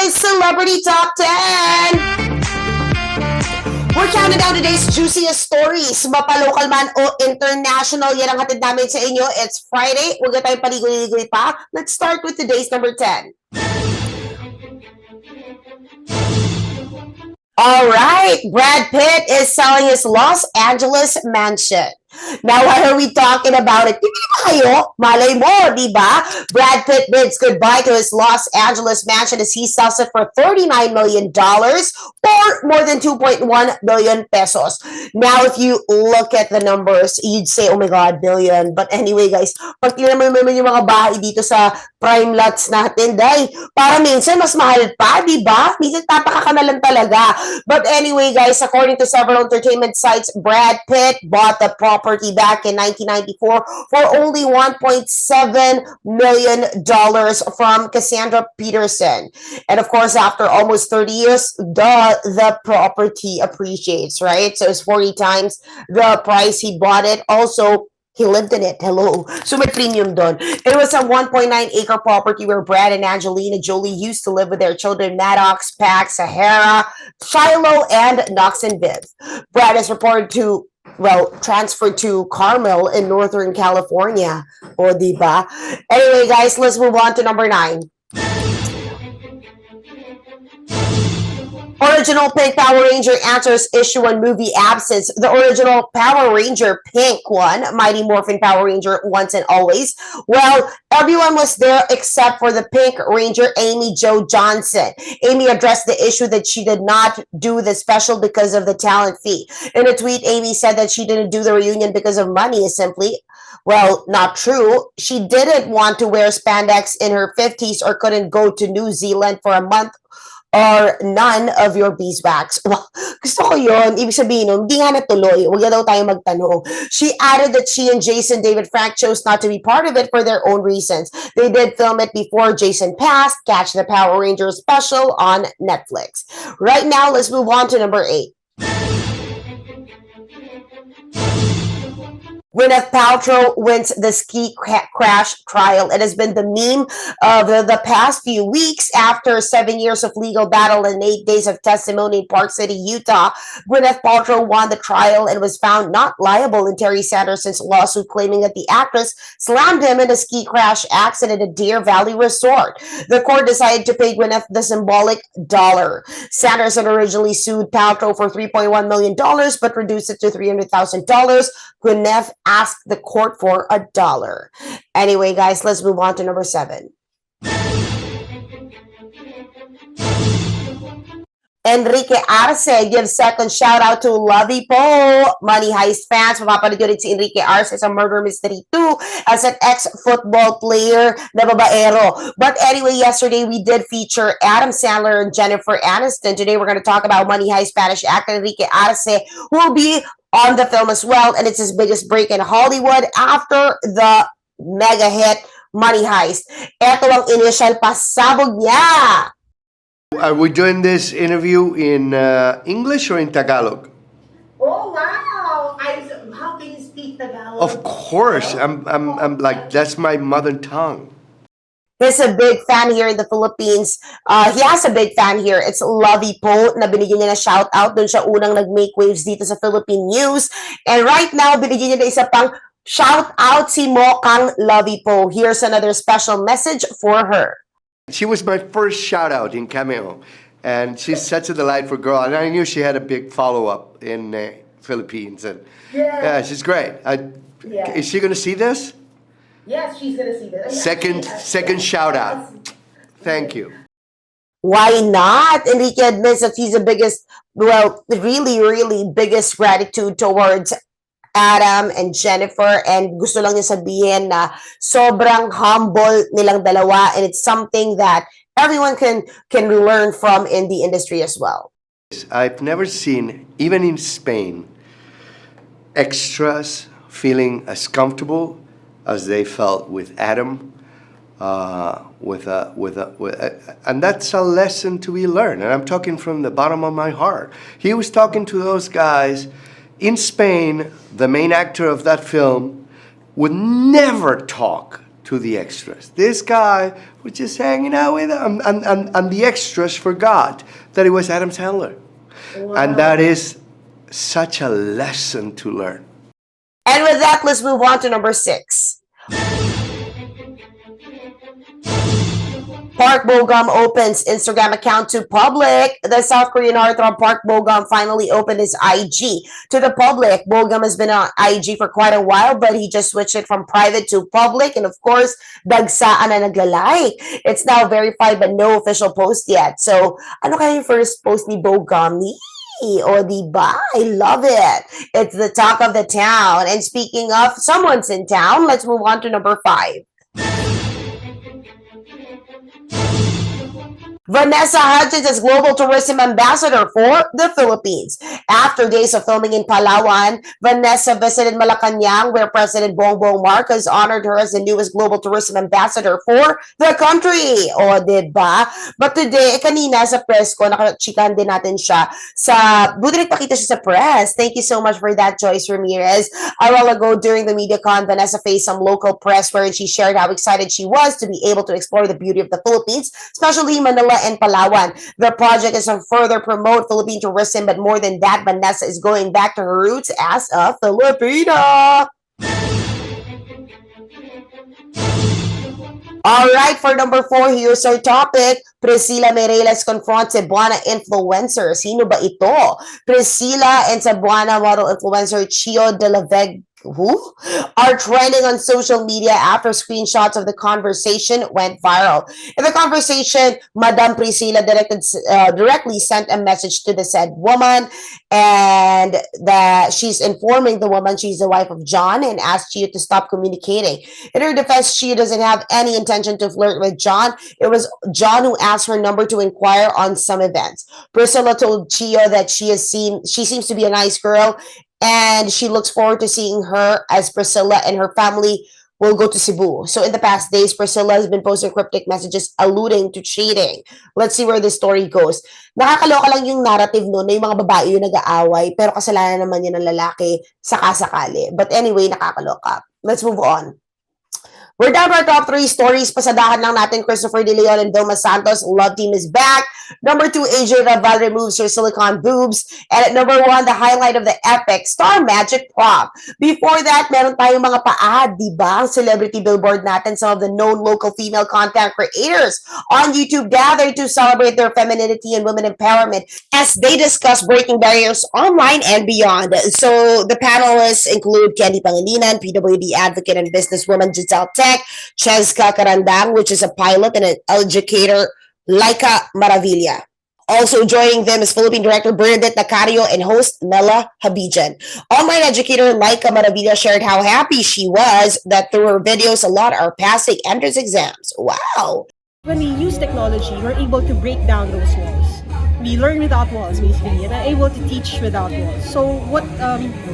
is Celebrity Top 10! We're counting down today's juiciest stories. Mapa-local man o international, yan ang hatid namin sa inyo. It's Friday. Huwag na tayong paligoy-ligoy pa. Let's start with today's number 10. All right, Brad Pitt is selling his Los Angeles mansion. Now, why are we talking about it? Hindi ba kayo? Malay mo, di ba? Brad Pitt bids goodbye to his Los Angeles mansion as he sells it for $39 million or more than 2.1 billion pesos. Now, if you look at the numbers, you'd say, oh my God, billion. But anyway, guys, pag tinaman mo naman yung mga bahay dito sa prime lots natin, dahil para minsan mas mahal pa, di ba? Minsan tapakakamalan talaga. But anyway, guys, according to several entertainment sites, Brad Pitt bought the property back in 1994 for only $1.7 million from Cassandra Peterson. And of course, after almost 30 years, the property appreciates, right? So it's 40 times the price he bought it. Also, he lived in it. Hello. So may premium done. It was a 1.9-acre property where Brad and Angelina Jolie used to live with their children Maddox, Pax, Sahara, Shiloh, and Knox and Viv. Brad is reported to transferred to Carmel in Northern California. O, diba? Anyway, guys, let's move on to number 9. Original Pink Power Ranger actors issue on movie absence. The original Power Ranger Pink one, Mighty Morphin Power Ranger Once and Always. Well, everyone was there except for the Pink Ranger, Amy Jo Johnson. Amy addressed the issue that she did not do the special because of the talent fee. In a tweet, Amy said that she didn't do the reunion because of money, simply, well, not true. She didn't want to wear spandex in her 50s or couldn't go to New Zealand for a month or none of your beeswax. Well, gusto ko yun. Ibig sabihin nun, hindi nga natuloy. Huwag na daw tayo magtanong. She added that she and Jason David Frank chose not to be part of it for their own reasons. They did film it before Jason passed. Catch the Power Rangers special on Netflix. Right now, let's move on to number 8. Gwyneth Paltrow wins the ski crash trial. It has been the meme of the past few weeks. After 7 years of legal battle and 8 days of testimony in Park City, Utah, Gwyneth Paltrow won the trial and was found not liable in Terry Sanderson's lawsuit claiming that the actress slammed him in a ski crash accident at Deer Valley Resort. The court decided to pay Gwyneth the symbolic $1. Sanderson originally sued Paltrow for $3.1 million but reduced it to $300,000. Gwyneth asked the court for $1. Anyway, guys, let's move on to number 7. Enrique Arce gives second shout out to Lovey Poe. Money Heist fans, mapapanood nyo rin si Enrique Arce sa Murder Mystery 2 as an ex-football player na babaero. But anyway, yesterday we did feature Adam Sandler and Jennifer Aniston. Today we're going to talk about Money Heist Spanish actor Enrique Arce, who will be on the film as well, and it's his biggest break in Hollywood after the mega hit Money Heist. Ito ang initial pasabog niya. Are we doing this interview in English or in Tagalog? Oh wow! How can you speak Tagalog? Of course, I'm like, that's my mother tongue. He's a big fan here in the Philippines. He has a big fan here. It's Lovey Poe na binigyan niya na shout out. Doon siya unang nag-make waves dito sa Philippine news. And right now, binigyan niya na isa pang shout out si Mokang Lovey Poe. Here's another special message for her. She was my first shout out in Cameo. And she's such a delightful girl. And I knew she had a big follow-up in the Philippines. And yeah, she's great. Is she going to see this? Yes, she's gonna see this. Second shout out. Thank you. Why not? Enrique admits that he's the biggest, really, really biggest gratitude towards Adam and Jennifer, and gusto lang niya sabihin na sobrang humble nilang dalawa, and it's something that everyone can learn from in the industry as well. I've never seen, even in Spain, extras feeling as comfortable as they felt with Adam, and that's a lesson to be learned. And I'm talking from the bottom of my heart. He was talking to those guys in Spain. The main actor of that film would never talk to the extras. This guy was just hanging out with them, and the extras forgot that it was Adam Sandler. Wow. And that is such a lesson to learn. And with that, let's move on to number 6. Park Bo-gum opens Instagram account to public. The South Korean heartthrob Park Bo-gum finally opened his IG to the public. Bo-gum has been on IG for quite a while, but he just switched it from private to public. And of course, dagsaan na naglalike. It's now verified, but no official post yet. So, ano kaya yung first post ni Bo-gum? O diba? I love it. It's the talk of the town. And speaking of someone's in town, let's move on to number 5. Vanessa Hudgens as Global Tourism Ambassador for the Philippines. After days of filming in Palawan, Vanessa visited Malacanang, where President Bongbong Marcos honored her as the newest Global Tourism Ambassador for the country. O, diba? But today, kanina sa press ko, nakachikan din natin siya buti nagpakita siya sa press. Thank you so much for that, Joyce Ramirez. A while ago, during the MediaCon, Vanessa faced some local press wherein she shared how excited she was to be able to explore the beauty of the Philippines, especially Manila and Palawan. The project is to further promote Philippine tourism, but more than that, Vanessa is going back to her roots as a Filipina. Alright, for number 4, here's our topic. Priscilla Mireles confronts Cebuana influencer. Sino ba ito? Priscilla and Cebuana model influencer Chio de la Vega are trending on social media after screenshots of the conversation went viral. In the conversation, Madam Priscilla directly sent a message to the said woman, and that she's informing the woman she's the wife of John and asked Chio to stop communicating. In her defense, Chio doesn't have any intention to flirt with John. It was John who asked her number to inquire on some events. Priscilla told Chio that she seems to be a nice girl, and she looks forward to seeing her as Priscilla and her family will go to Cebu. So in the past days, Priscilla has been posting cryptic messages alluding to cheating. Let's see where this story goes. Nakakaloka lang yung narrative no, na yung mga babae yung nag-aaway, pero kasalanan naman yun ng lalaki sakasakali. But anyway, nakakaloka. Let's move on. We're down to our top 3 stories. Pasadahan lang natin Christopher DeLeon and Velma Santos. Love team is back. Number 2, Adriana Lima removes her silicone boobs. And at number 1, the highlight of the epic Star Magic prom. Before that, meron tayong mga paad, diba? Ang celebrity billboard natin. Some of the known local female content creators on YouTube gathered to celebrate their femininity and women empowerment as they discuss breaking barriers online and beyond. So the panelists include Candy Pangilinan, PWD advocate and businesswoman Giselle Cheska Karandang, which is a pilot and an educator, Laika Maravilla. Also joining them is Philippine director Bernadette Nacario and host Mela Habijan. Online educator Laika Maravilla shared how happy she was that through her videos, a lot are passing entrance exams. Wow! When we use technology, we're able to break down those walls. We learn without walls, basically, and are able to teach without walls. So what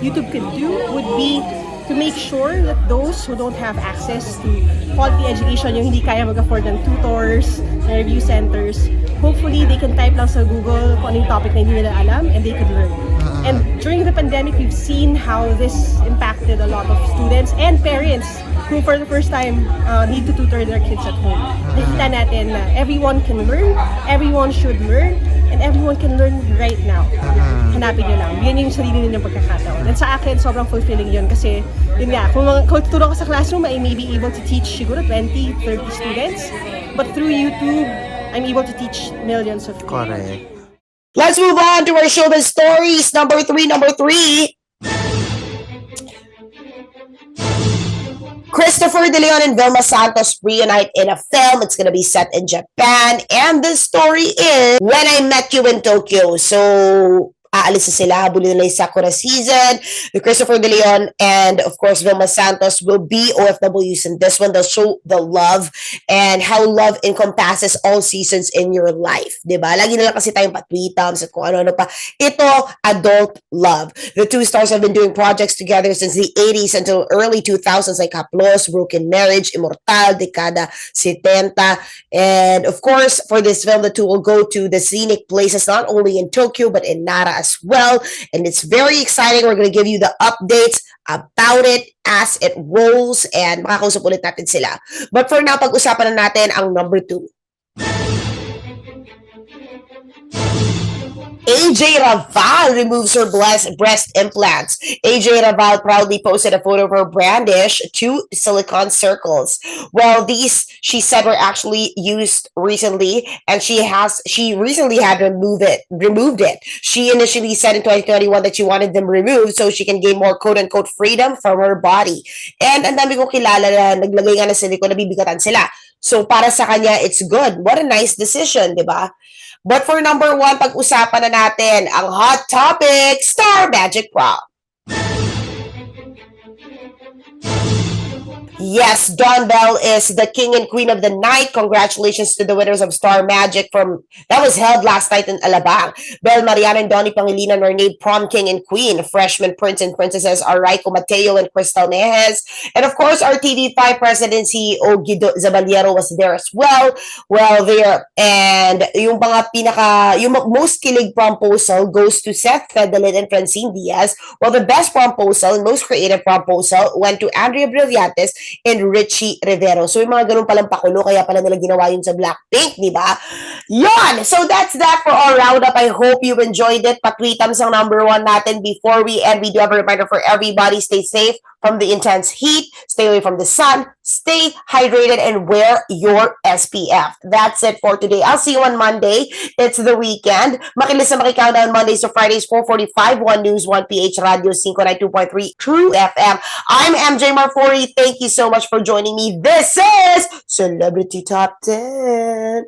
YouTube can do would be to make sure that those who don't have access to quality education, yung hindi kaya mag-afford ng tutors, review centers, hopefully they can type lang sa Google kung anong topic na hindi nila alam and they could learn. And during the pandemic, we've seen how this impacted a lot of students and parents who for the first time need to tutor their kids at home. Nakita natin na everyone can learn, everyone should learn, and everyone can learn right now. Hanapin nyo lang. Yan yung sarili ninyong pagkakataon. And sa akin, sobrang fulfilling yun kasi, yun nga, kung tuturo ko sa classroom, I may be able to teach siguro 20, 30 students. But through YouTube, I'm able to teach millions of people. Correct. Let's move on to our showbiz stories. Number 3. Christopher DeLeon and Velma Santos reunite in a film. It's gonna be set in Japan. And the story is When I Met You in Tokyo. So, aalis na sila, habulin nila yung Sakura season. The Christopher DeLeon and, of course, Velma Santos will be OFWs in this one. They'll show the love and how love encompasses all seasons in your life. Diba? Lagi na lang kasi tayong patwitams at kung ano-ano pa. Ito, adult love. The two stars have been doing projects together since the 80s until early 2000s like Haplos, Broken Marriage, Immortal, Dekada 70. And, of course, for this film, the two will go to the scenic places not only in Tokyo but in Nara as well. And it's very exciting. We're going to give you the updates about it as it rolls and makakausap ulit natin sila. But for now, pag-usapan na natin ang number 2. AJ Raval removes her breast implants. AJ Raval proudly posted a photo of her brandish 2 silicone circles. Well, these she said were actually used recently, and she recently had removed it. She initially said in 2021 that she wanted them removed so she can gain more quote-unquote freedom from her body. And ang dami kong kilala na naglagay nga na silicone, nabibigatan sila. So para sa kanya, it's good. What a nice decision, di ba? But for number 1, pag-usapan na natin ang hot topic, Star Magic Prom. Yes, Don Bell is the king and queen of the night. Congratulations to the winners of Star Magic that was held last night in Alabang. Bel, Mariana, and Donnie Pangilinan were named prom king and queen. Freshman prince and princesses are Raiko Mateo and Crystal Nejes. And of course, our TV5 president CEO Guido Zabaliero was there as well. Well, there. And yung most kilig promposal goes to Seth Fedelin and Francine Diaz. Well, the best promposal and most creative promposal went to Andrea Brillantes and Richie Rivero. So, yung mga ganun palang pakulo, kaya pala nila ginawa yun sa Blackpink, di ba? Yon! So, that's that for our roundup. I hope you enjoyed it. Patwitams ang number 1 natin. Before we end, we do have a reminder for everybody. Stay safe from the intense heat. Stay away from the sun. Stay hydrated and wear your SPF. That's it for today. I'll see you on Monday. It's the weekend. Makilis na makikountdown Mondays to Fridays, 4:45, 1 News, 1 PH Radio, 592.3 True FM. I'm MJ Marfori. Thank you so much for joining me. This is Celebrity Top 10.